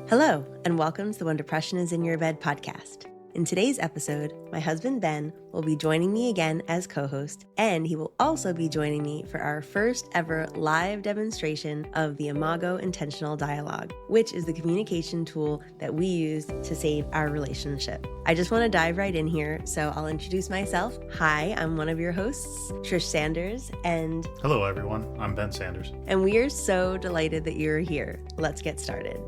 Hello, and welcome to the When Depression is in Your Bed podcast. In today's episode, my husband Ben will be joining me again as co-host, and he will also be joining me for our first ever live demonstration of the Imago Intentional Dialogue, which is the communication tool that we use to save our relationship. I just want to dive right in here, so I'll introduce myself. Hi, I'm one of your hosts, Trish Sanders, and hello everyone, I'm Ben Sanders. And we are so delighted that you're here. Let's get started.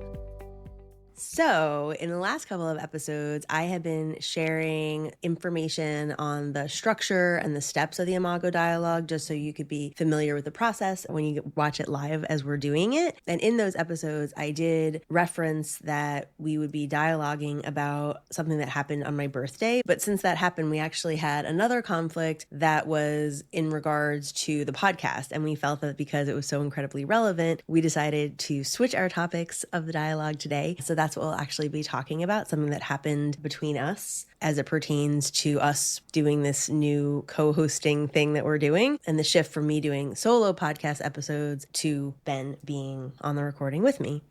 So, in the last couple of episodes, I have been sharing information on the structure and the steps of the Imago dialogue, just so you could be familiar with the process when you watch it live as we're doing it. And in those episodes, I did reference that we would be dialoguing about something that happened on my birthday. But since that happened, we actually had another conflict that was in regards to the podcast. And we felt that because it was so incredibly relevant, we decided to switch our topics of the dialogue today. So that's what we'll actually be talking about, something that happened between us as it pertains to us doing this new co-hosting thing that we're doing, and the shift from me doing solo podcast episodes to Ben being on the recording with me.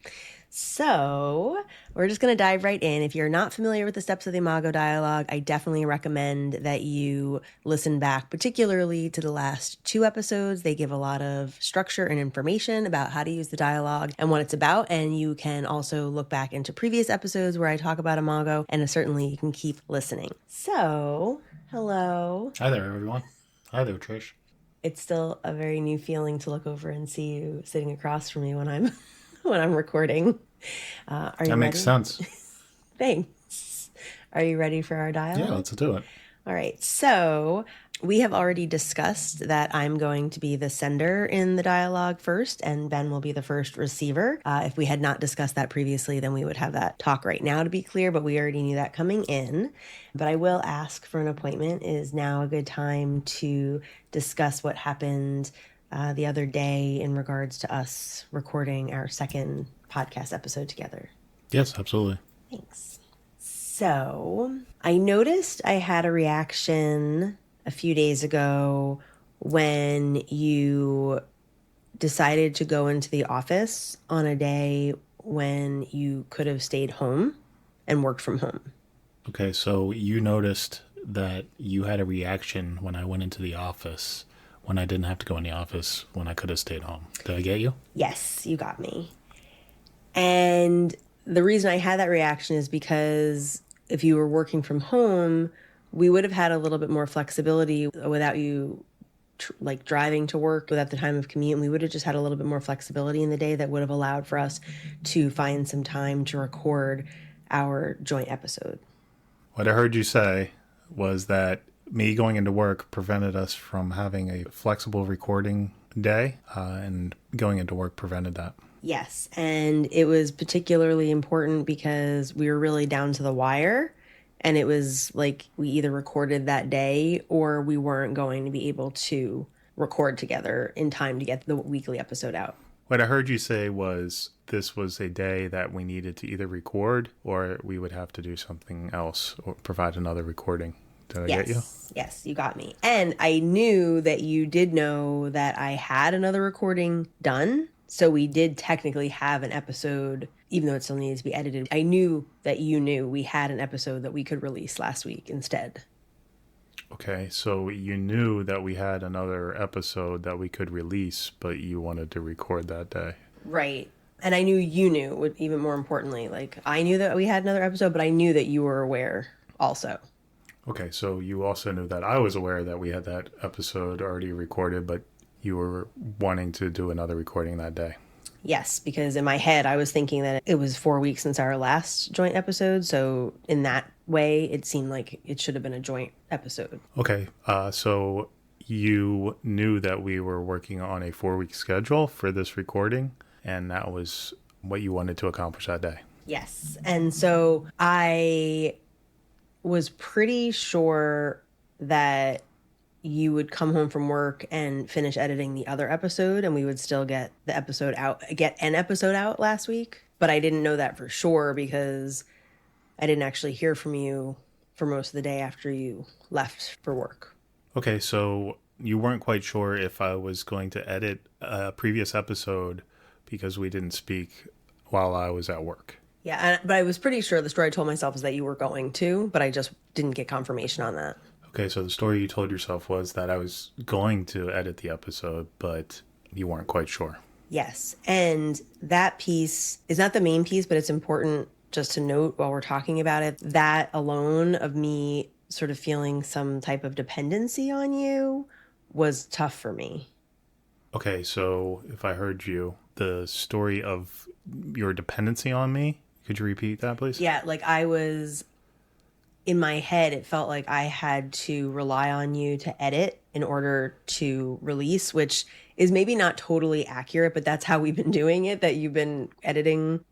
So we're just going to dive right in. If you're not familiar with the steps of the Imago dialogue, I definitely recommend that you listen back, particularly to the last 2 episodes. They give a lot of structure and information about how to use the dialogue and what it's about. And you can also look back into previous episodes where I talk about Imago, and certainly you can keep listening. So, hello. Hi there, everyone. Hi there, Trish. It's still a very new feeling to look over and see you sitting across from me when I'm recording. Are you that makes ready? sense. Thanks. Are you ready for our dialogue? Yeah, let's do it. All right. So we have already discussed that I'm going to be the sender in the dialogue first, and Ben will be the first receiver. If we had not discussed that previously, then we would have that talk right now to be clear, but we already knew that coming in. But I will ask for an appointment. Is now a good time to discuss what happened the other day in regards to us recording our second podcast episode together? Yes, absolutely. Thanks. So I noticed I had a reaction a few days ago when you decided to go into the office on a day when you could have stayed home and worked from home. Okay, so you noticed that you had a reaction when I went into the office, when I didn't have to go in the office, when I could have stayed home. Did I get you? Yes, you got me. And the reason I had that reaction is because if you were working from home, we would have had a little bit more flexibility without you driving to work without the time of commute. And we would have just had a little bit more flexibility in the day that would have allowed for us to find some time to record our joint episode. What I heard you say was that me going into work prevented us from having a flexible recording day, and going into work prevented that. Yes, and it was particularly important because we were really down to the wire, and it was like we either recorded that day or we weren't going to be able to record together in time to get the weekly episode out. What I heard you say was this was a day that we needed to either record or we would have to do something else or provide another recording. Did I get you? Yes, you got me. And I knew that you did know that I had another recording done. So we did technically have an episode, even though it still needed to be edited. I knew that you knew we had an episode that we could release last week instead. Okay, so you knew that we had another episode that we could release, but you wanted to record that day. Right. And I knew you knew, even more importantly. I knew that we had another episode, but I knew that you were aware also. Okay, so you also knew that I was aware that we had that episode already recorded, but you were wanting to do another recording that day. Yes, because in my head, I was thinking that it was 4 weeks since our last joint episode. So in that way, it seemed like it should have been a joint episode. Okay, so you knew that we were working on a 4-week schedule for this recording, and that was what you wanted to accomplish that day. Yes, and so I was pretty sure that you would come home from work and finish editing the other episode, and we would still get an episode out last week. But I didn't know that for sure because I didn't actually hear from you for most of the day after you left for work. Okay, so you weren't quite sure if I was going to edit a previous episode because we didn't speak while I was at work. Yeah, but I was pretty sure the story I told myself is that you were going to, but I just didn't get confirmation on that. Okay, so the story you told yourself was that I was going to edit the episode, but you weren't quite sure. Yes. And that piece is not the main piece, but it's important just to note while we're talking about it, that alone of me sort of feeling some type of dependency on you was tough for me. Okay, so if I heard you, the story of your dependency on me, could you repeat that, please? Yeah, like I was in my head, it felt like I had to rely on you to edit in order to release, which is maybe not totally accurate, but that's how we've been doing it, that you've been editing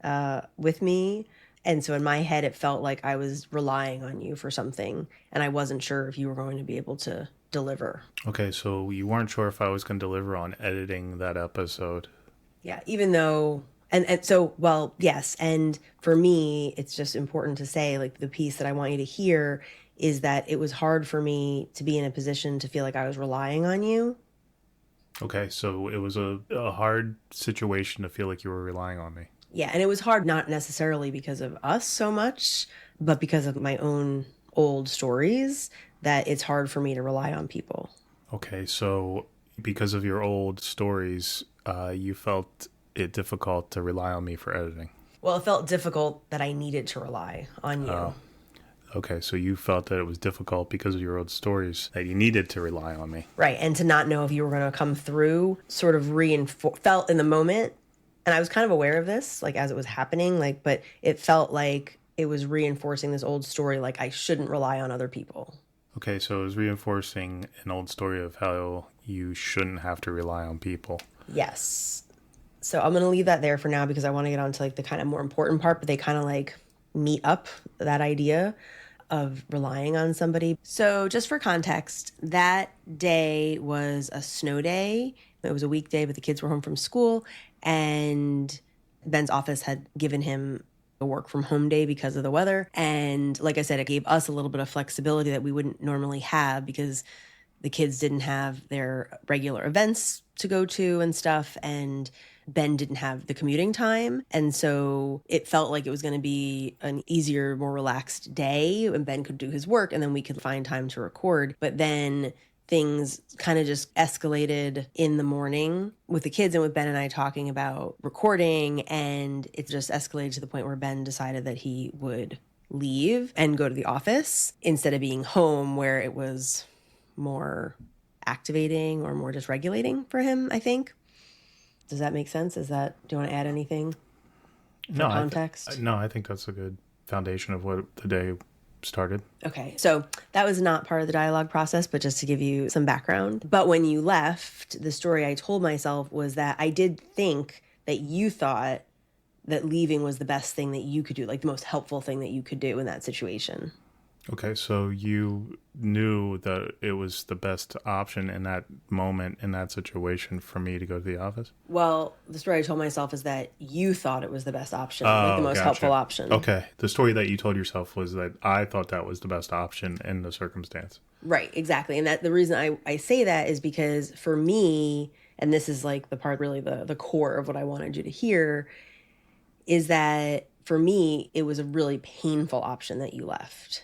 with me. And so in my head, it felt like I was relying on you for something, and I wasn't sure if you were going to be able to deliver. Okay, so you weren't sure if I was going to deliver on editing that episode. Yeah, even though, and so, well, yes. And for me, it's just important to say, like, the piece that I want you to hear is that it was hard for me to be in a position to feel like I was relying on you. Okay, so it was a hard situation to feel like you were relying on me. Yeah, and it was hard not necessarily because of us so much, but because of my own old stories, that it's hard for me to rely on people. Okay, so because of your old stories, you felt it difficult to rely on me for editing. Well, it felt difficult that I needed to rely on you. Oh. Okay, so you felt that it was difficult because of your old stories that you needed to rely on me. Right, and to not know if you were going to come through sort of felt in the moment. And I was kind of aware of this, like, as it was happening, like, but it felt like it was reinforcing this old story, like I shouldn't rely on other people. Okay, so it was reinforcing an old story of how you shouldn't have to rely on people. Yes. So I'm going to leave that there for now because I want to get on to like the kind of more important part, but they kind of like meet up that idea of relying on somebody. So just for context, that day was a snow day. It was a weekday, but the kids were home from school, and Ben's office had given him a work from home day because of the weather. And like I said, it gave us a little bit of flexibility that we wouldn't normally have because the kids didn't have their regular events to go to and stuff. And Ben didn't have the commuting time. And so it felt like it was going to be an easier, more relaxed day, and Ben could do his work and then we could find time to record. But then things kind of just escalated in the morning with the kids and with Ben and I talking about recording. And it just escalated to the point where Ben decided that he would leave and go to the office instead of being home, where it was more activating or more just regulating for him, I think. Does that make sense? Do you want to add anything for context? No, I think that's a good foundation of what the day started. Okay, so that was not part of the dialogue process, but just to give you some background. But when you left, the story I told myself was that I did think that you thought that leaving was the best thing that you could do, like the most helpful thing that you could do in that situation. Okay, so you knew that it was the best option in that moment, in that situation, for me to go to the office? Well, the story I told myself is that you thought it was the best option, like the most helpful option. Okay, the story that you told yourself was that I thought that was the best option in the circumstance. Right, exactly. And that the reason I say that is because for me, and this is like the part really the core of what I wanted you to hear, is that for me, it was a really painful option that you left.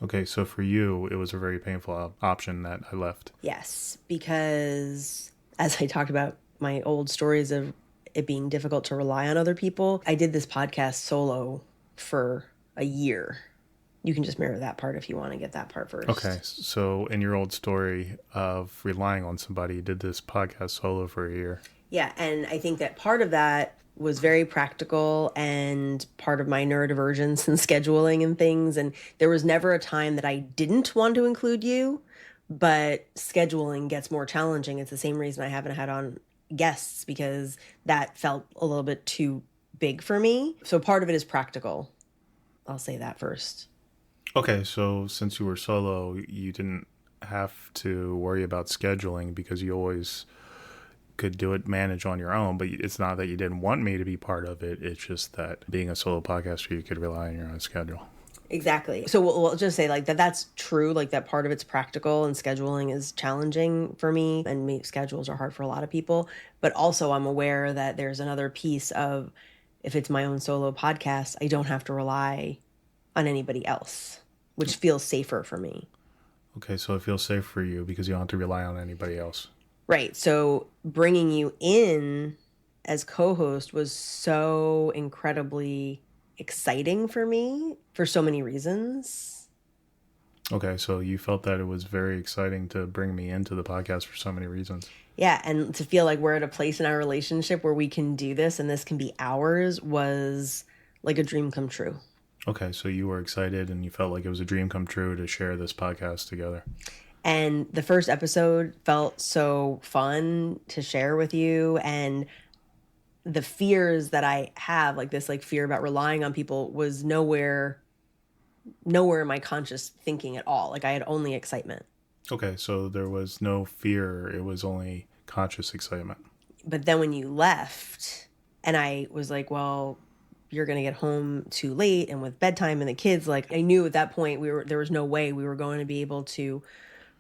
Okay, so for you, it was a very painful option that I left. Yes, because as I talked about my old stories of it being difficult to rely on other people, I did this podcast solo for a year. You can just mirror that part if you want to get that part first. Okay, so in your old story of relying on somebody, you did this podcast solo for a year. Yeah, and I think that part of that was very practical and part of my neurodivergence and scheduling and things. And there was never a time that I didn't want to include you, but scheduling gets more challenging. It's the same reason I haven't had on guests, because that felt a little bit too big for me. So part of it is practical. I'll say that first. Okay, so since you were solo, you didn't have to worry about scheduling because you always could manage on your own. But it's not that you didn't want me to be part of it. It's just that being a solo podcaster, you could rely on your own schedule. Exactly. So we'll just say like that's true, like that part of it's practical and scheduling is challenging for me, and schedules are hard for a lot of people. But also I'm aware that there's another piece of if it's my own solo podcast, I don't have to rely on anybody else, which feels safer for me. Okay, so it feels safe for you because you don't have to rely on anybody else. Right. So bringing you in as co-host was so incredibly exciting for me for so many reasons. Okay, so you felt that it was very exciting to bring me into the podcast for so many reasons. Yeah, and to feel like we're at a place in our relationship where we can do this and this can be ours was like a dream come true. Okay, so you were excited and you felt like it was a dream come true to share this podcast together. And the first episode felt so fun to share with you, and the fears that I have, like this like fear about relying on people, was nowhere in my conscious thinking at all. Like I had only excitement. Okay, so there was no fear, it was only conscious excitement. But then when you left and I was like, well, you're going to get home too late and with bedtime and the kids, like I knew at that point there was no way we were going to be able to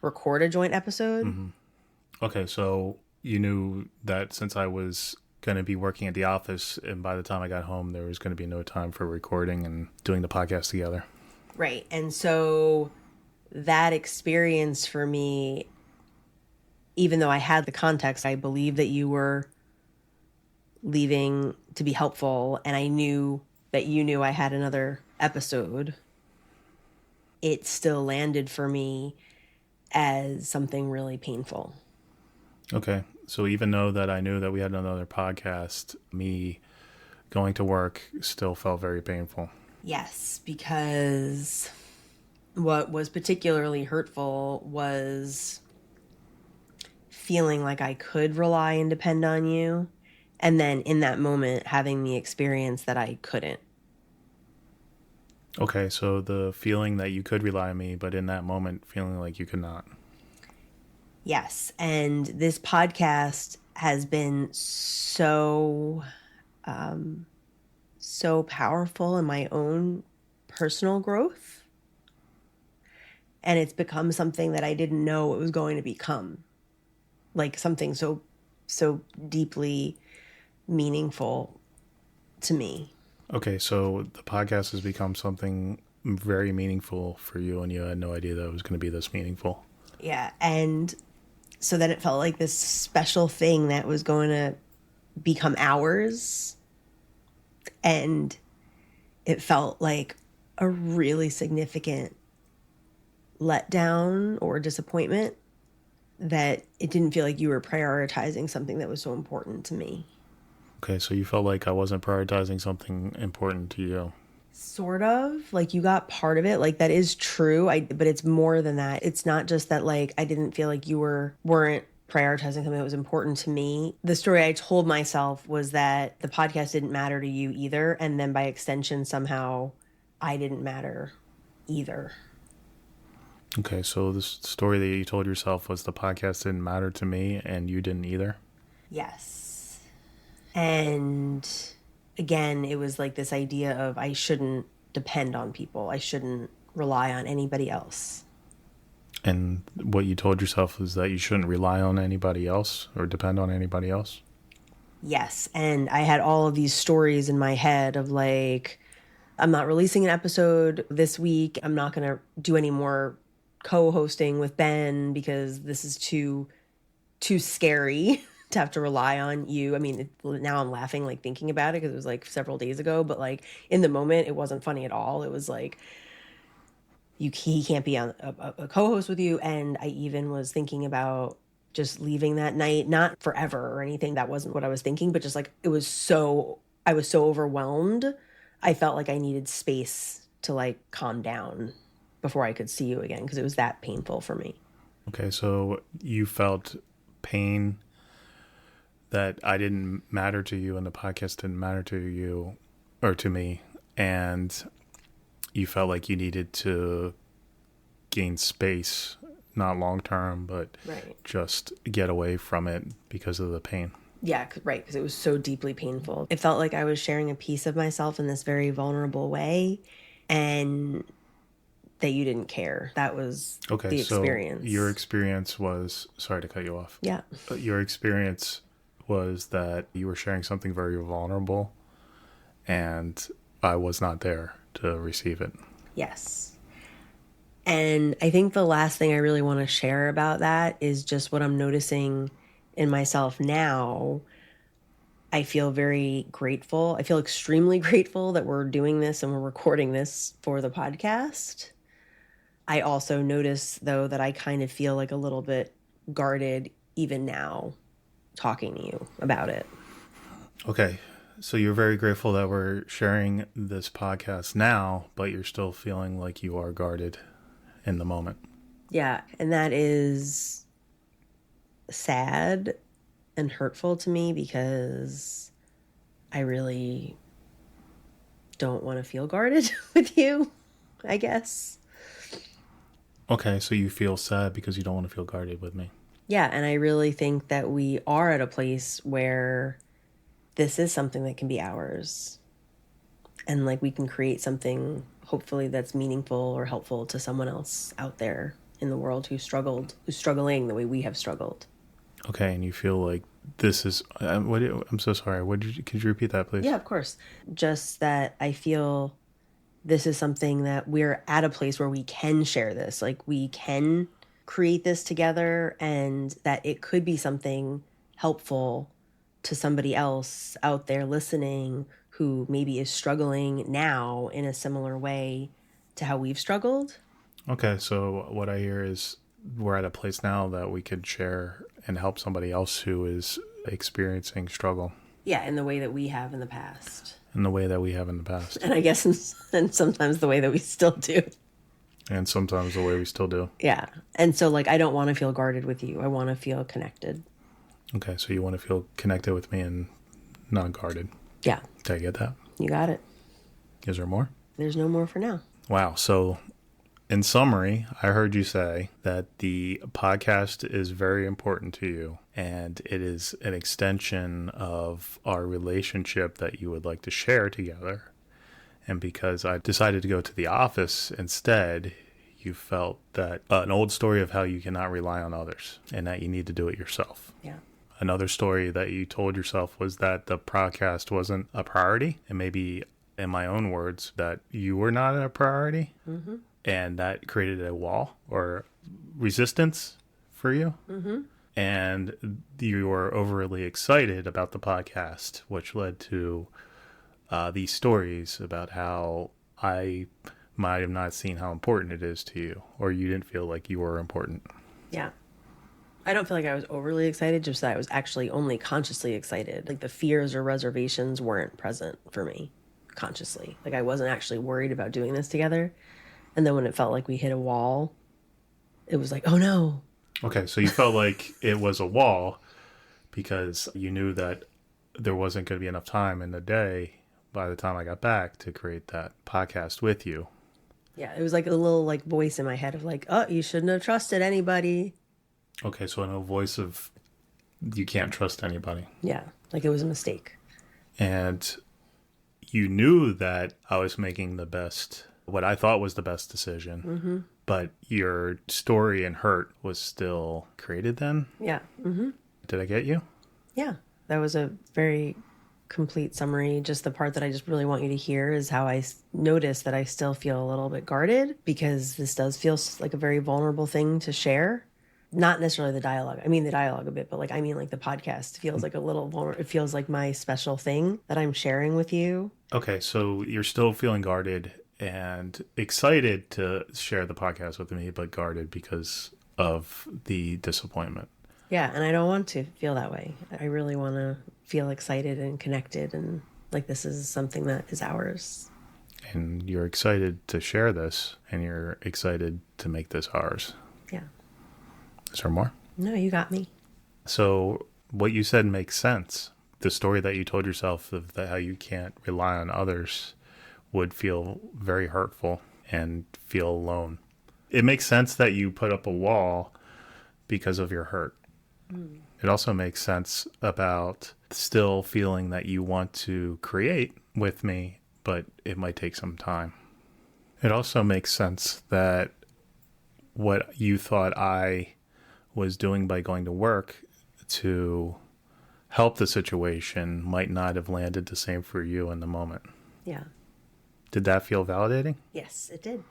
record a joint episode. Mm-hmm. Okay, so you knew that since I was going to be working at the office and by the time I got home, there was going to be no time for recording and doing the podcast together. Right. And so that experience for me, even though I had the context, I believed that you were leaving to be helpful, and I knew that you knew I had another episode. It still landed for me as something really painful. Okay, so even though that I knew that we had another podcast, me going to work still felt very painful. Yes, because what was particularly hurtful was feeling like I could rely and depend on you, and then in that moment having the experience that I couldn't. Okay, so the feeling that you could rely on me, but in that moment feeling like you could not. Yes, and this podcast has been so powerful in my own personal growth. And it's become something that I didn't know it was going to become. Like something so deeply meaningful to me. Okay, so the podcast has become something very meaningful for you, and you had no idea that it was going to be this meaningful. Yeah, and so that it felt like this special thing that was going to become ours. And it felt like a really significant letdown or disappointment that it didn't feel like you were prioritizing something that was so important to me. Okay, so you felt like I wasn't prioritizing something important to you. Sort of. Like you got part of it. Like that is true. But it's more than that. It's not just that like I didn't feel like you weren't prioritizing something that was important to me. The story I told myself was that the podcast didn't matter to you either. And then by extension, somehow I didn't matter either. Okay, so the story that you told yourself was the podcast didn't matter to me and you didn't either? Yes. And again, it was like this idea of I shouldn't depend on people. I shouldn't rely on anybody else. And what you told yourself is that you shouldn't rely on anybody else or depend on anybody else? Yes. And I had all of these stories in my head of like, I'm not releasing an episode this week. I'm not going to do any more co-hosting with Ben because this is too scary to have to rely on you. I mean, now I'm laughing like thinking about it because it was like several days ago, but like in the moment it wasn't funny at all. It was like he can't be on a co-host with you. And I even was thinking about just leaving that night, not forever or anything. That wasn't what I was thinking, but just like I was so overwhelmed. I felt like I needed space to like calm down before I could see you again because it was that painful for me. Okay, so you felt pain that I didn't matter to you and the podcast didn't matter to you or to me, and you felt like you needed to gain space, not long term, but right. Just get away from it because of the pain. Yeah, right, because it was so deeply painful. It felt like I was sharing a piece of myself in this very vulnerable way, and that you didn't care. That was the experience. So your experience was, sorry to cut you off. Yeah. Your experience was that you were sharing something very vulnerable and I was not there to receive it. Yes. And I think the last thing I really want to share about that is just what I'm noticing in myself now. I feel very grateful. I feel extremely grateful that we're doing this and we're recording this for the podcast. I also notice, though, that I kind of feel like a little bit guarded even now talking to you about it. Okay, so you're very grateful that we're sharing this podcast now, but you're still feeling like you are guarded in the moment. Yeah, and that is sad and hurtful to me because I really don't want to feel guarded with you, I guess. Okay, so you feel sad because you don't want to feel guarded with me. Yeah, and I really think that we are at a place where this is something that can be ours. And like we can create something hopefully that's meaningful or helpful to someone else out there in the world who's struggling the way we have struggled. Okay, and you feel like this is I'm so sorry. Could you repeat that, please? Yeah, of course. Just that I feel this is something that we're at a place where we can share this. Like we can create this together and that it could be something helpful to somebody else out there listening who maybe is struggling now in a similar way to how we've struggled. Okay, so what I hear is we're at a place now that we could share and help somebody else who is experiencing struggle. Yeah, in the way that we have in the past. In the way that we have in the past. And I guess and sometimes the way that we still do. And sometimes the way we still do. Yeah. And so like I don't want to feel guarded with you. I want to feel connected. Okay, so you want to feel connected with me and not guarded. Yeah. Did I get that? You got it. Is there more? There's no more for now. Wow. So in summary, I heard you say that the podcast is very important to you and it is an extension of our relationship that you would like to share together. And because I decided to go to the office instead, you felt that an old story of how you cannot rely on others and that you need to do it yourself. Yeah. Another story that you told yourself was that the podcast wasn't a priority, and maybe in my own words, that you were not a priority. Mm-hmm. And that created a wall or resistance for you. Mm-hmm. And you were overly excited about the podcast, which led to these stories about how I might have not seen how important it is to you, or you didn't feel like you were important. Yeah. I don't feel like I was overly excited, just that I was actually only consciously excited. Like the fears or reservations weren't present for me consciously. Like I wasn't actually worried about doing this together. And then when it felt like we hit a wall, it was like, oh no. Okay, so you felt like it was a wall because you knew that there wasn't going to be enough time in the day by the time I got back to create that podcast with you. Yeah, it was like a little like voice in my head of like, oh, you shouldn't have trusted anybody. Okay, so no voice of you can't trust anybody. Yeah, like it was a mistake. And you knew that I was making what I thought was the best decision, mm-hmm. but your story and hurt was still created then? Yeah. Mm-hmm. Did I get you? Yeah, that was a very complete summary. Just the part that I just really want you to hear is how I notice that I still feel a little bit guarded because this does feel like a very vulnerable thing to share. Not necessarily the dialogue. I mean the dialogue a bit, but like the podcast feels like a little vulnerable. It feels like my special thing that I'm sharing with you. Okay, so you're still feeling guarded and excited to share the podcast with me, but guarded because of the disappointment. Yeah, and I don't want to feel that way. I really want to feel excited and connected and like this is something that is ours. And you're excited to share this and you're excited to make this ours. Yeah. Is there more? No, you got me. So what you said makes sense. The story that you told yourself of how you can't rely on others would feel very hurtful and feel alone. It makes sense that you put up a wall because of your hurt. Mm. It also makes sense about still feeling that you want to create with me, but it might take some time. It also makes sense that what you thought I was doing by going to work to help the situation might not have landed the same for you in the moment. Yeah. Did that feel validating? Yes, it did.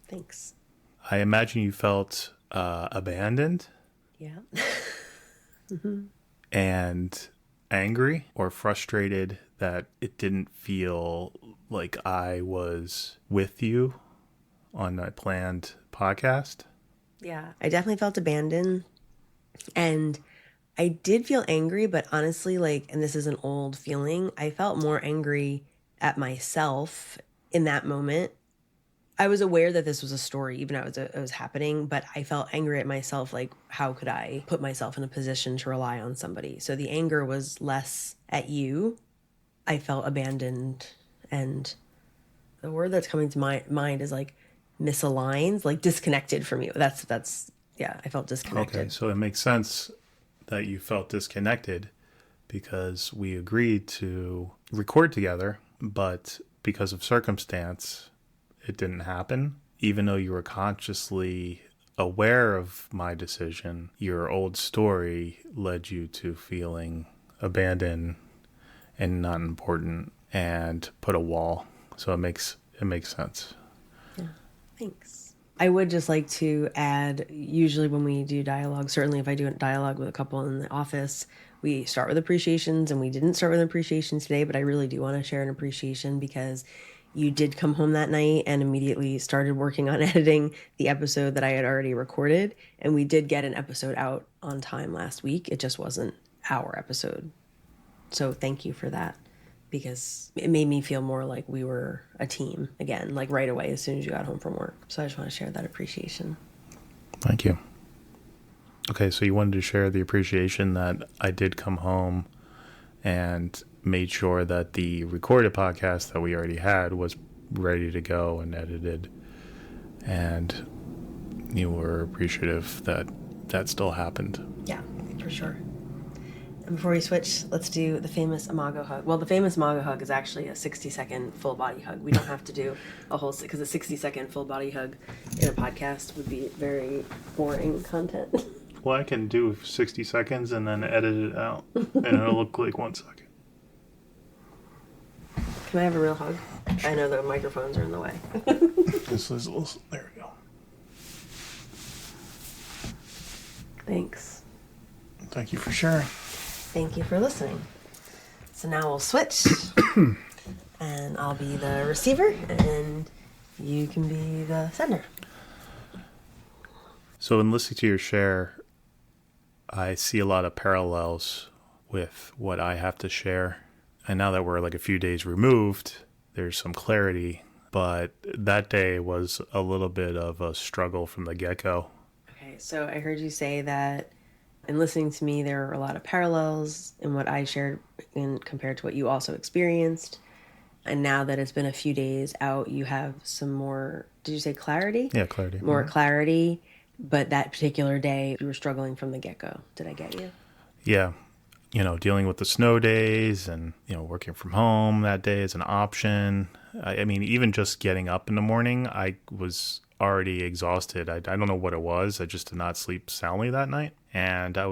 Thanks. I imagine you felt abandoned. Yeah. And angry or frustrated that it didn't feel like I was with you on a planned podcast. Yeah. I definitely felt abandoned. And I did feel angry, but honestly, like, and this is an old feeling, I felt more angry at myself in that moment. I was aware that this was a story, even though it was happening, but I felt angry at myself. Like, how could I put myself in a position to rely on somebody? So the anger was less at you. I felt abandoned. And the word that's coming to my mind is like misaligned, like disconnected from you. Yeah, I felt disconnected. Okay, so it makes sense that you felt disconnected because we agreed to record together, but because of circumstance, it didn't happen. Even though you were consciously aware of my decision, your old story led you to feeling abandoned and not important and put a wall. So it makes sense. Yeah, thanks. I would just like to add, usually when we do dialogue, certainly if I do a dialogue with a couple in the office, we start with appreciations, and we didn't start with appreciation today, but I really do want to share an appreciation because you did come home that night and immediately started working on editing the episode that I had already recorded. And we did get an episode out on time last week. It just wasn't our episode. So thank you for that, because it made me feel more like we were a team again, like right away as soon as you got home from work. So I just want to share that appreciation. Thank you. Okay, so you wanted to share the appreciation that I did come home and made sure that the recorded podcast that we already had was ready to go and edited. And you were appreciative that that still happened. Yeah, for sure. And before we switch, let's do the famous Imago hug. Well, the famous Imago hug is actually a 60-second full body hug. We don't have to do a whole, because a 60-second full body hug in a podcast would be very boring content. Well, I can do 60 seconds and then edit it out, and it'll look like 1 second. Can I have a real hug? I know the microphones are in the way. This is there we go. Thanks. Thank you for sharing. Thank you for listening. So now we'll switch, and I'll be the receiver, and you can be the sender. So in listening to your share, I see a lot of parallels with what I have to share. And now that we're like a few days removed, there's some clarity. But that day was a little bit of a struggle from the get-go. Okay, so I heard you say that in listening to me, there are a lot of parallels in what I shared compared to what you also experienced. And now that it's been a few days out, you have some more, did you say clarity? Yeah, clarity. More clarity. But that particular day, you were struggling from the get-go. Did I get you? Yeah. Dealing with the snow days and, working from home that day is an option. I mean, even just getting up in the morning, I was already exhausted. I don't know what it was. I just did not sleep soundly that night. And I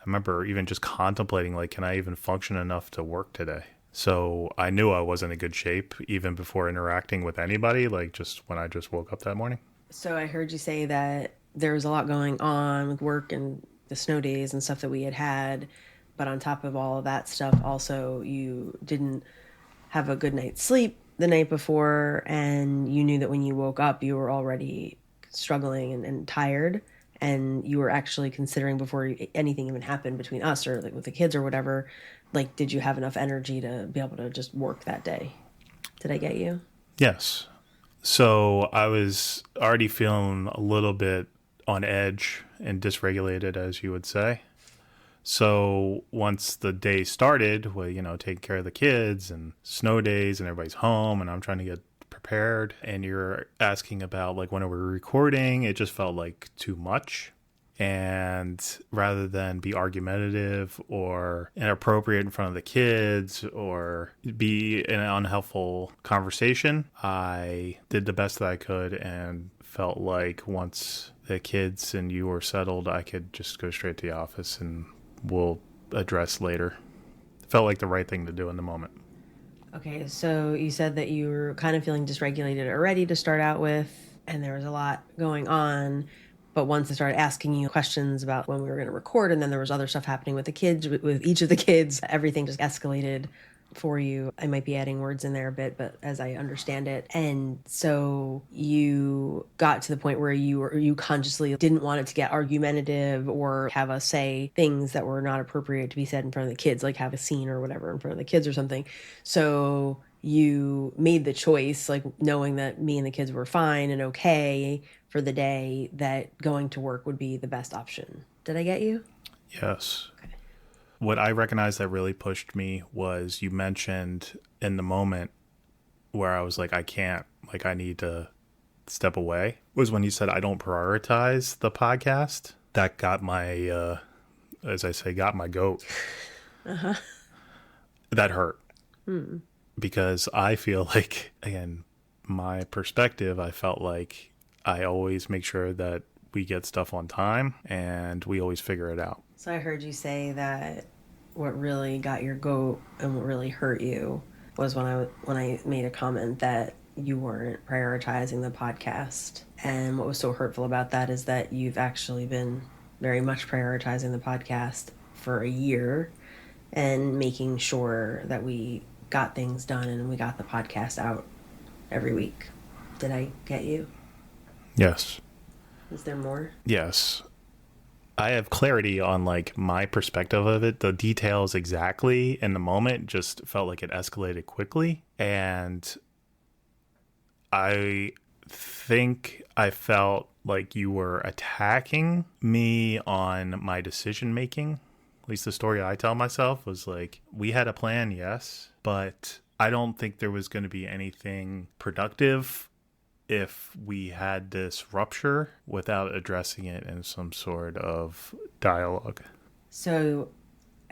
remember even just contemplating, like, can I even function enough to work today? So I knew I wasn't in good shape even before interacting with anybody, like just when I just woke up that morning. So I heard you say that there was a lot going on with work and the snow days and stuff that we had. But on top of all of that stuff, also you didn't have a good night's sleep the night before, and you knew that when you woke up, you were already struggling and tired, and you were actually considering before anything even happened between us or like with the kids or whatever, like, did you have enough energy to be able to just work that day? Did I get you? Yes. So I was already feeling a little bit on edge and dysregulated, as you would say. So once the day started with, taking care of the kids and snow days and everybody's home and I'm trying to get prepared and you're asking about like when are we recording, it just felt like too much. And rather than be argumentative or inappropriate in front of the kids or be in an unhelpful conversation, I did the best that I could and felt like once the kids and you were settled, I could just go straight to the office and we'll address later. Felt like the right thing to do in the moment. Okay, so you said that you were kind of feeling dysregulated already to start out with, and there was a lot going on. But once I started asking you questions about when we were going to record, and then there was other stuff happening with the kids, with each of the kids, everything just escalated for you. I might be adding words in there a bit, but as I understand it. And so you got to the point where you consciously didn't want it to get argumentative or have us say things that were not appropriate to be said in front of the kids, like have a scene or whatever in front of the kids or something. So you made the choice, like knowing that me and the kids were fine and okay for the day, that going to work would be the best option. Did I get you? Yes. Okay. What I recognized that really pushed me was you mentioned in the moment where I was like, I can't, like, I need to step away, was when you said, I don't prioritize the podcast. That got my, as I say, got my goat. Uh-huh. That hurt. Because I feel like, again, my perspective, I felt like I always make sure that we get stuff on time and we always figure it out. So I heard you say that what really got your goat and what really hurt you was when I made a comment that you weren't prioritizing the podcast. And what was so hurtful about that is that you've actually been very much prioritizing the podcast for a year and making sure that we got things done and we got the podcast out every week. Did I get you? Yes. Is there more? Yes. I have clarity on like my perspective of it. The details exactly in the moment just felt like it escalated quickly. And I think I felt like you were attacking me on my decision making. At least the story I tell myself was like, we had a plan, yes, but I don't think there was going to be anything productive if we had this rupture without addressing it in some sort of dialogue. So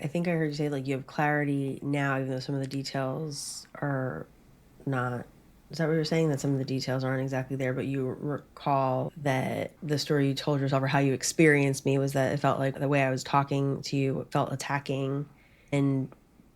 I think I heard you say like you have clarity now, even though some of the details are not. Is that what you're saying? That some of the details aren't exactly there, but you recall that the story you told yourself or how you experienced me was that it felt like the way I was talking to you felt attacking. And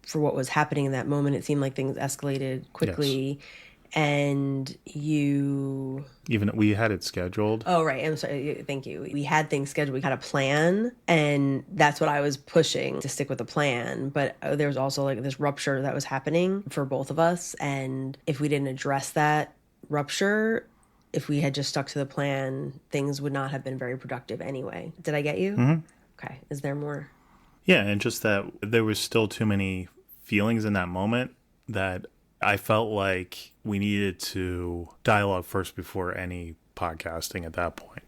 for what was happening in that moment, it seemed like things escalated quickly. Yes. And you... Even we had it scheduled. Oh, right. I'm sorry. Thank you. We had things scheduled. We had a plan. And that's what I was pushing, to stick with the plan. But there was also like this rupture that was happening for both of us. And if we didn't address that rupture, if we had just stuck to the plan, things would not have been very productive anyway. Did I get you? Mm-hmm. Okay. Is there more? Yeah. And just that there was still too many feelings in that moment that I felt like we needed to dialogue first before any podcasting at that point.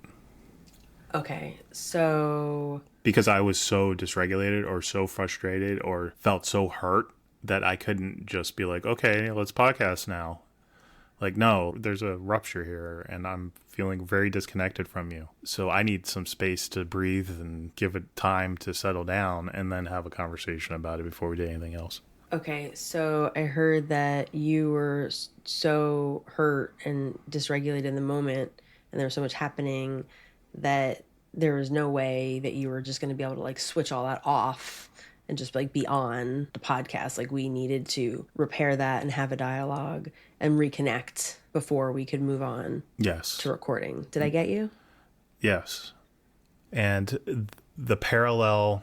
Okay, so... Because I was so dysregulated or so frustrated or felt so hurt that I couldn't just be like, okay, let's podcast now. Like, no, there's a rupture here and I'm feeling very disconnected from you. So I need some space to breathe and give it time to settle down and then have a conversation about it before we did anything else. Okay, so I heard that you were so hurt and dysregulated in the moment, and there was so much happening that there was no way that you were just going to be able to like switch all that off and just like be on the podcast. Like we needed to repair that and have a dialogue and reconnect before we could move on. Yes. To recording. Did I get you? Yes. And the parallel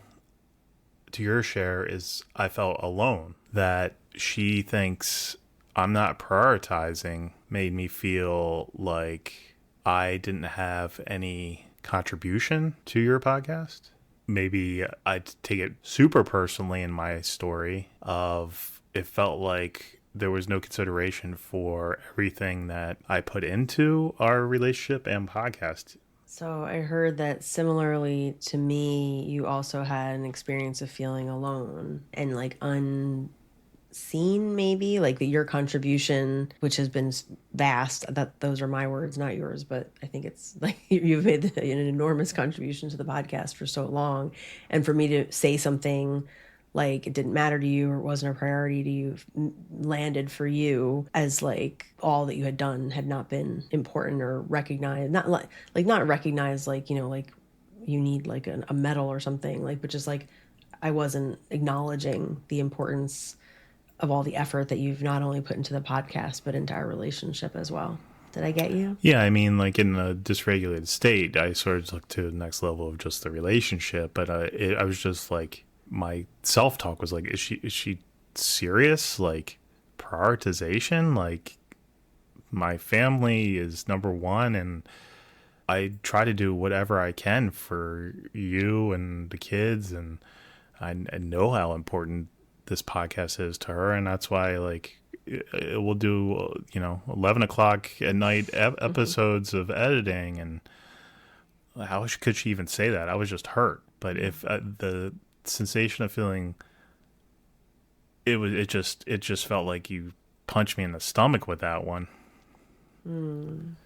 to your share is I felt alone, that she thinks I'm not prioritizing made me feel like I didn't have any contribution to your podcast. Maybe I'd take it super personally in my story of it felt like there was no consideration for everything that I put into our relationship and podcast. So I heard that similarly to me, you also had an experience of feeling alone and like unseen, maybe, like your contribution, which has been vast. That those are my words, not yours, but I think it's like you've made an enormous contribution to the podcast for so long. And for me to say something like it didn't matter to you or wasn't a priority to you landed for you as like all that you had done had not been important or recognized, not recognized like, you know, like you need like a medal or something, like, but just like I wasn't acknowledging the importance of all the effort that you've not only put into the podcast, but into our relationship as well. Did I get you? Yeah, I mean, like in a dysregulated state, I sort of took to the next level of just the relationship. But I was just like, my self-talk was like, is she serious? Like, prioritization? Like, my family is number one, and I try to do whatever I can for you and the kids, and I know how important this podcast is to her, and that's why like it will do 11 o'clock at night episodes of editing. And how could she even say that? I was just hurt. But if the sensation of feeling it just felt like you punched me in the stomach with that one.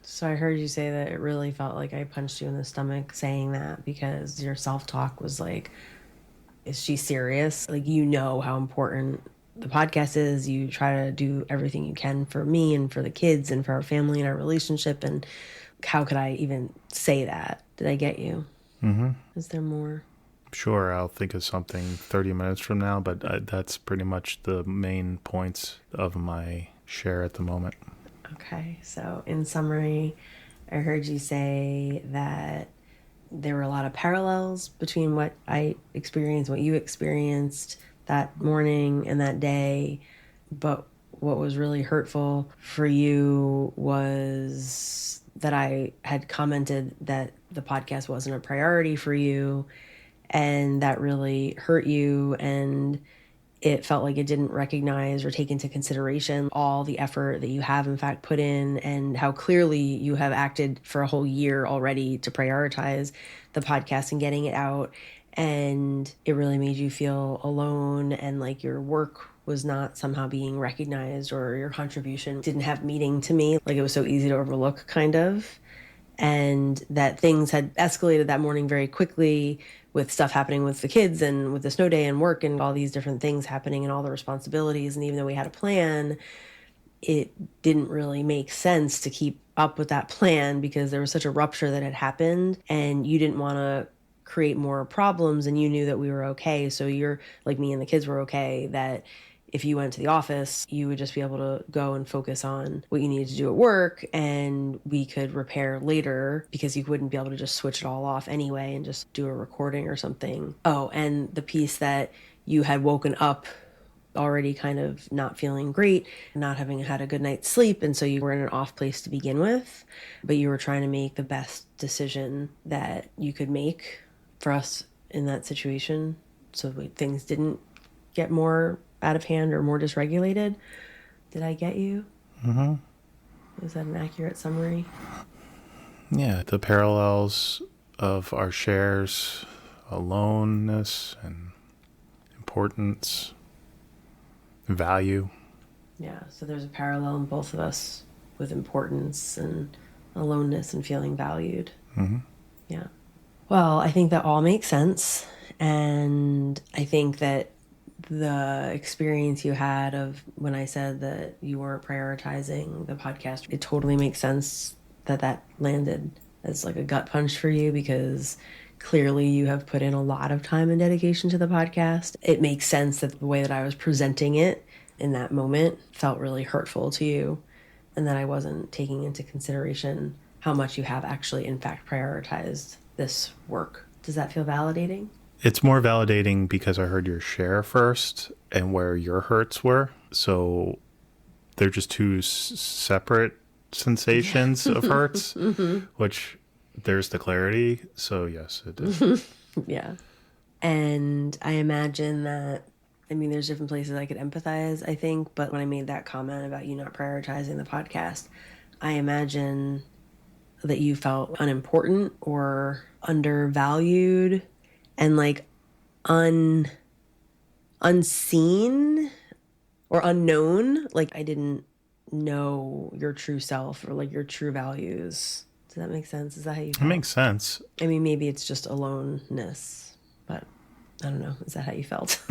So I heard you say that it really felt like I punched you in the stomach saying that, because your self-talk was like, is she serious? Like, you know how important the podcast is. You try to do everything you can for me and for the kids and for our family and our relationship. And how could I even say that? Did I get you? Mm-hmm. Is there more? Sure, I'll think of something 30 minutes from now, but that's pretty much the main points of my share at the moment. Okay, so in summary, I heard you say that there were a lot of parallels between what I experienced, what you experienced that morning and that day. But what was really hurtful for you was that I had commented that the podcast wasn't a priority for you, and that really hurt you. And it felt like it didn't recognize or take into consideration all the effort that you have in fact put in, and how clearly you have acted for a whole year already to prioritize the podcast and getting it out. And it really made you feel alone, and like your work was not somehow being recognized, or your contribution didn't have meaning to me. Like, it was so easy to overlook, kind of. And that things had escalated that morning very quickly, with stuff happening with the kids and with the snow day and work and all these different things happening and all the responsibilities. And even though we had a plan, it didn't really make sense to keep up with that plan, because there was such a rupture that had happened, and you didn't want to create more problems, and you knew that we were okay. So you're like, me and the kids were okay, that if you went to the office, you would just be able to go and focus on what you needed to do at work, and we could repair later, because you wouldn't be able to just switch it all off anyway and just do a recording or something. Oh, and the piece that you had woken up already kind of not feeling great, not having had a good night's sleep, and so you were in an off place to begin with, but you were trying to make the best decision that you could make for us in that situation, so things didn't get more out of hand or more dysregulated. Did I get you? Mm-hmm. Was that an accurate summary? Yeah, the parallels of our shares, aloneness and importance, value. Yeah, so there's a parallel in both of us with importance and aloneness and feeling valued. Mm-hmm. Yeah. Well, I think that all makes sense. And I think that the experience you had of when I said that you weren't prioritizing the podcast, it totally makes sense that that landed as like a gut punch for you, because clearly you have put in a lot of time and dedication to the podcast. It makes sense that the way that I was presenting it in that moment felt really hurtful to you, and that I wasn't taking into consideration how much you have actually in fact prioritized this work. Does that feel validating? It's more validating because I heard your share first and where your hurts were. So they're just two separate sensations of hurts, mm-hmm. which there's the clarity. So yes, it is. Yeah. And I imagine that, I mean, there's different places I could empathize, I think. But when I made that comment about you not prioritizing the podcast, I imagine that you felt unimportant or undervalued and like unseen or unknown. Like, I didn't know your true self or like your true values. Does that make sense? Is that how you felt? It makes sense. I mean, maybe it's just aloneness, but I don't know. Is that how you felt?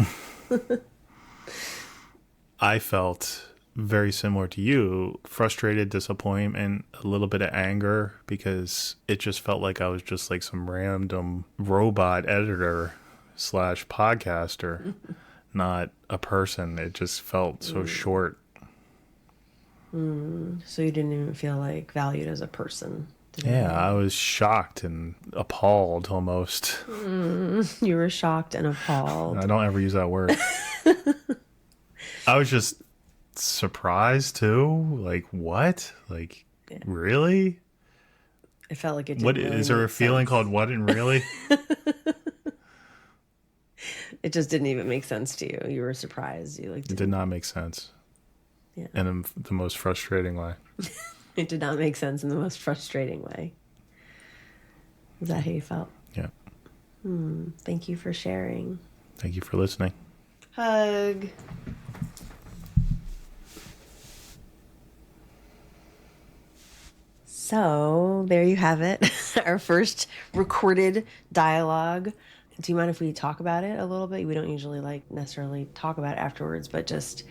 I felt very similar to you, frustrated, disappointment, a little bit of anger, because it just felt like I was just like some random robot editor slash podcaster, not a person. It just felt so short. So you didn't even feel like valued as a person. Yeah, I was shocked and appalled almost. You were shocked and appalled. I don't ever use that word. I was just surprised too. Like, what? Like, really? It felt like it didn't What really is there a make feeling sense. called what and really? It just didn't even make sense to you. You were surprised. You like It did not make sense. Yeah. In the most frustrating way. It did not make sense in the most frustrating way. Is that how you felt? Yeah. Thank you for sharing. Thank you for listening. Hug. So there you have it. Our first recorded dialogue. Do you mind if we talk about it a little bit? We don't usually like necessarily talk about it afterwards, but just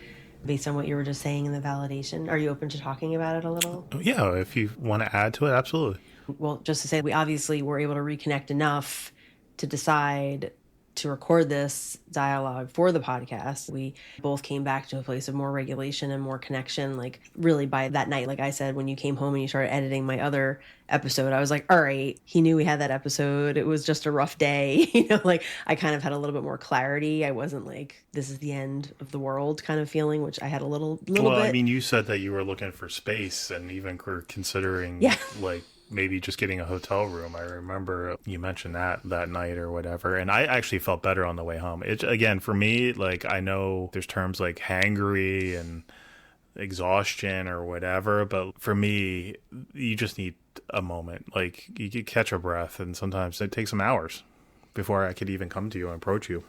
based on what you were just saying in the validation, are you open to talking about it a little? Yeah, if you want to add to it, absolutely. Well, just to say, we obviously were able to reconnect enough to decide to record this dialogue for the podcast. We both came back to a place of more regulation and more connection, like really by that night. Like I said, when you came home and you started editing my other episode, I was like, all right, he knew we had that episode. It was just a rough day. Like I kind of had a little bit more clarity. I wasn't like, this is the end of the world kind of feeling, which I had a little Well, bit. I mean, you said that you were looking for space and even were considering like maybe just getting a hotel room. I remember you mentioned that night or whatever. And I actually felt better on the way home. It, again, for me, like I know there's terms like hangry and exhaustion or whatever, but for me, you just need a moment. Like you could catch a breath, and sometimes it takes some hours before I could even come to you and approach you.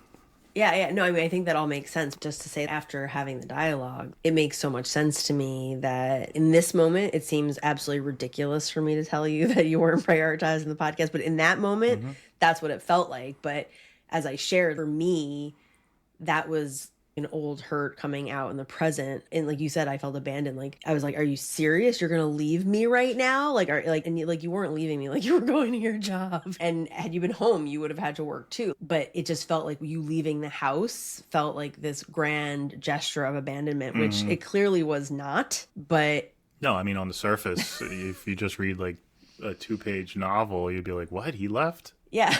Yeah. No, I mean, I think that all makes sense. Just to say, after having the dialogue, it makes so much sense to me that in this moment, it seems absolutely ridiculous for me to tell you that you weren't prioritizing the podcast. But in that moment, that's what it felt like. But as I shared, for me, that was an old hurt coming out in the present. And like you said, I felt abandoned. Like I was like, are you serious? You're going to leave me right now? Like, you weren't leaving me, like you were going to your job. And had you been home, you would have had to work too. But it just felt like you leaving the house felt like this grand gesture of abandonment, which it clearly was not. But no, I mean, on the surface, if you just read like a 2-page novel, you'd be like, what? He left? Yeah,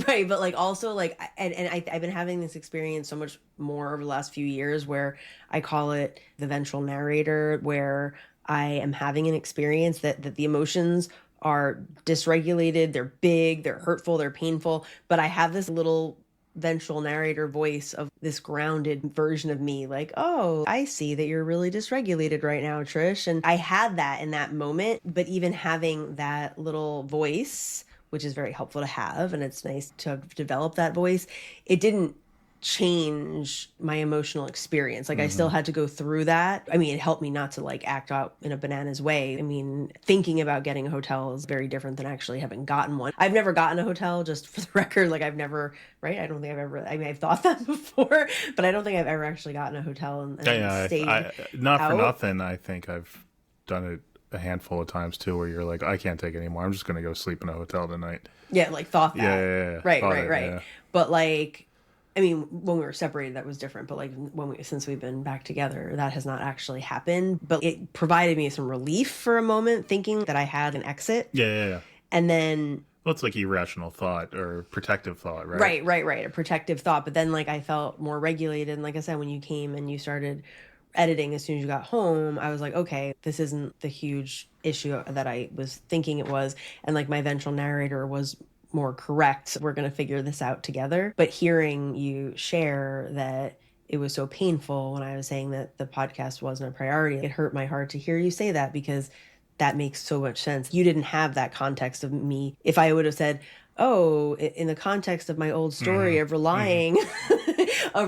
right. But like also like, I've been having this experience so much more over the last few years where I call it the ventral narrator, where I am having an experience that the emotions are dysregulated, they're big, they're hurtful, they're painful. But I have this little ventral narrator voice of this grounded version of me, like, oh, I see that you're really dysregulated right now, Trish. And I had that in that moment. But even having that little voice, which is very helpful to have, and it's nice to have developed that voice, it didn't change my emotional experience. Like I still had to go through that. I mean, it helped me not to like act out in a bananas way. I mean, thinking about getting a hotel is very different than actually having gotten one. I've never gotten a hotel, just for the record. Like I've never, right? I don't think I've ever, I mean, I've thought that before, but I don't think I've ever actually gotten a hotel and stayed not out. for nothing. I think I've done it a handful of times too, where you're like, I can't take it anymore. I'm just going to go sleep in a hotel tonight. Yeah, like thought that. Yeah. Right. Yeah. But like, I mean, when we were separated, that was different. But like since we've been back together, that has not actually happened. But it provided me some relief for a moment, thinking that I had an exit. Yeah. And then, well, it's like irrational thought or protective thought, right? Right. A protective thought. But then like I felt more regulated. And like I said, when you came and you started editing as soon as you got home, I was like, okay, this isn't the huge issue that I was thinking it was. And like my ventral narrator was more correct. We're going to figure this out together. But hearing you share that it was so painful when I was saying that the podcast wasn't a priority, it hurt my heart to hear you say that, because that makes so much sense. You didn't have that context of me. If I would have said, oh, in the context of my old story of relying, of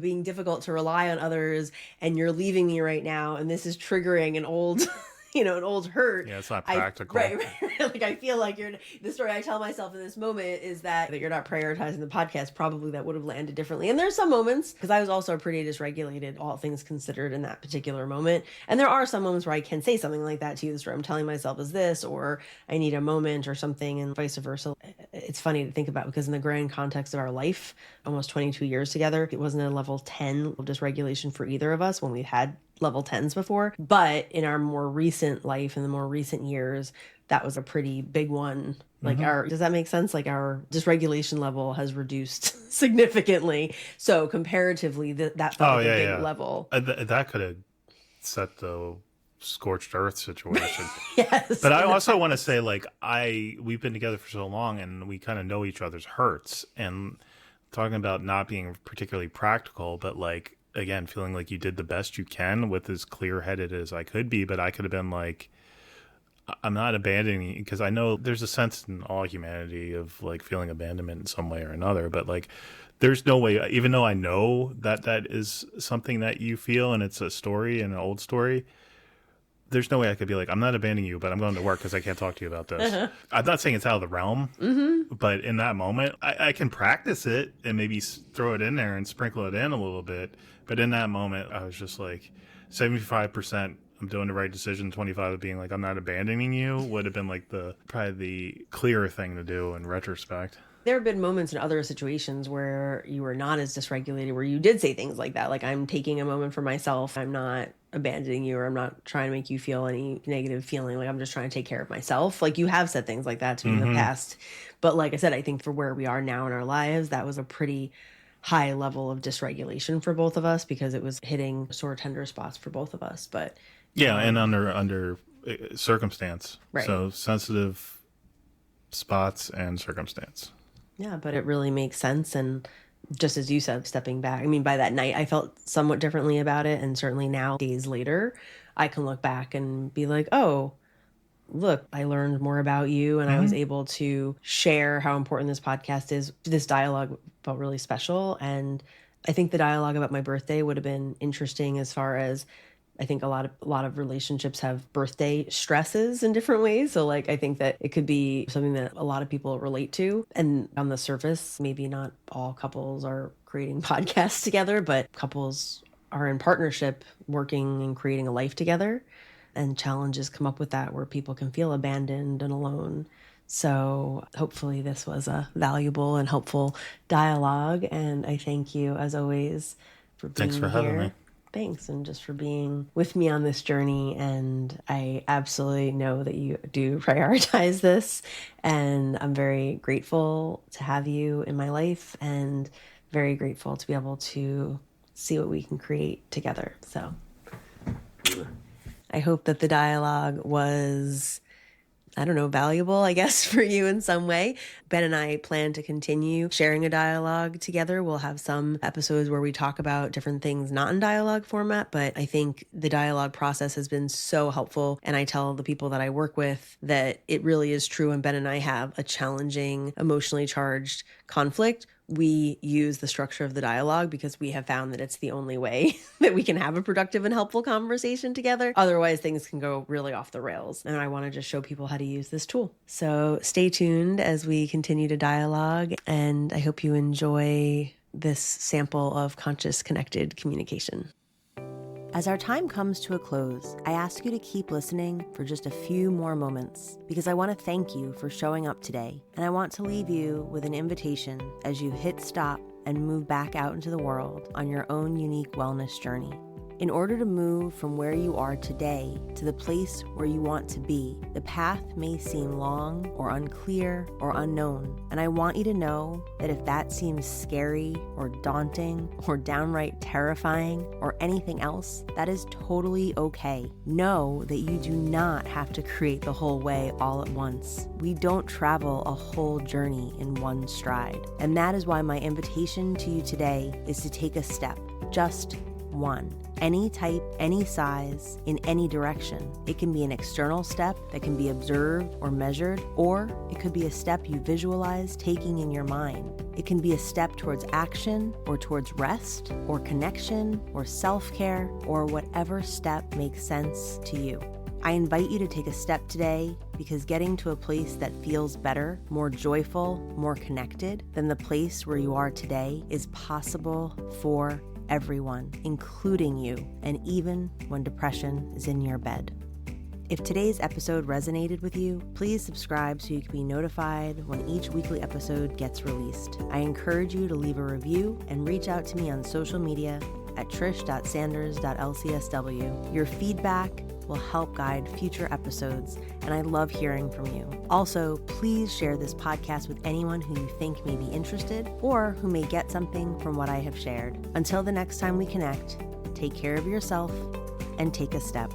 being difficult to rely on others, and you're leaving me right now, and this is triggering an old, an old hurt. Yeah, it's not practical. Right. Like, I feel like the story I tell myself in this moment is that you're not prioritizing the podcast. Probably that would have landed differently. And there's some moments, because I was also pretty dysregulated, all things considered, in that particular moment. And there are some moments where I can say something like that to you, the story I'm telling myself is this, or I need a moment or something, and vice versa. It's funny to think about, because in the grand context of our life, almost 22 years together, it wasn't a level 10 of dysregulation for either of us when we had level 10s before. But in our more recent life, in the more recent years, that was a pretty big one. Like does that make sense? Like, our dysregulation level has reduced significantly. So comparatively, that felt like a big level. That could have set the scorched earth situation. Yes. But I also want to say, like, we've been together for so long, and we kind of know each other's hurts, and talking about not being particularly practical, but like, again, feeling like you did the best you can with as clear-headed as I could be. But I could have been like, I'm not abandoning you, because I know there's a sense in all humanity of like feeling abandonment in some way or another. But like, there's no way, even though I know that that is something that you feel and it's a story and an old story, there's no way I could be like, I'm not abandoning you, but I'm going to work because I can't talk to you about this. I'm not saying it's out of the realm, but in that moment, I can practice it and maybe throw it in there and sprinkle it in a little bit. But in that moment, I was just like, 75%, I'm doing the right decision. 25 of being like, I'm not abandoning you would have been like probably the clearer thing to do in retrospect. There have been moments in other situations where you were not as dysregulated, where you did say things like that. Like, I'm taking a moment for myself. I'm not abandoning you, or I'm not trying to make you feel any negative feeling. Like, I'm just trying to take care of myself. Like, you have said things like that to me in the past. But like I said, I think for where we are now in our lives, that was a pretty high level of dysregulation for both of us, because it was hitting sore tender spots for both of us. But yeah, and under circumstance. Right. So sensitive spots and circumstance. Yeah, but it really makes sense. And just as you said, stepping back, I mean, by that night, I felt somewhat differently about it. And certainly now, days later, I can look back and be like, oh, look, I learned more about you, and I was able to share how important this podcast is. This dialogue felt really special. And I think the dialogue about my birthday would have been interesting, as far as, I think a lot of relationships have birthday stresses in different ways. So like, I think that it could be something that a lot of people relate to. And on the surface, maybe not all couples are creating podcasts together, but couples are in partnership working and creating a life together. And challenges come up with that, where people can feel abandoned and alone. So hopefully this was a valuable and helpful dialogue. And I thank you, as always, for being Thanks for having me. Thanks. And just for being with me on this journey. And I absolutely know that you do prioritize this. And I'm very grateful to have you in my life, and very grateful to be able to see what we can create together. So I hope that the dialogue was, I don't know, valuable, I guess, for you in some way. Ben and I plan to continue sharing a dialogue together. We'll have some episodes where we talk about different things not in dialogue format, but I think the dialogue process has been so helpful. And I tell the people that I work with that it really is true. And Ben and I have a challenging, emotionally charged conflict. We use the structure of the dialogue because we have found that it's the only way that we can have a productive and helpful conversation together. Otherwise, things can go really off the rails. And I want to just show people how to use this tool. So stay tuned as we continue to dialogue. And I hope you enjoy this sample of conscious connected communication. As our time comes to a close, I ask you to keep listening for just a few more moments, because I want to thank you for showing up today, and I want to leave you with an invitation as you hit stop and move back out into the world on your own unique wellness journey. In order to move from where you are today to the place where you want to be, the path may seem long or unclear or unknown. And I want you to know that if that seems scary or daunting or downright terrifying or anything else, that is totally okay. Know that you do not have to create the whole way all at once. We don't travel a whole journey in one stride. And that is why my invitation to you today is to take a step, just one. Any type, any size, in any direction. It can be an external step that can be observed or measured, or it could be a step you visualize taking in your mind. It can be a step towards action, or towards rest, or connection, or self-care, or whatever step makes sense to you. I invite you to take a step today because getting to a place that feels better, more joyful, more connected than the place where you are today is possible for everyone, including you, and even when depression is in your bed. If today's episode resonated with you, please subscribe so you can be notified when each weekly episode gets released. I encourage you to leave a review and reach out to me on social media at trish.sanders.lcsw. Your feedback will help guide future episodes, and I love hearing from you. Also, please share this podcast with anyone who you think may be interested or who may get something from what I have shared. Until the next time we connect, take care of yourself and take a step.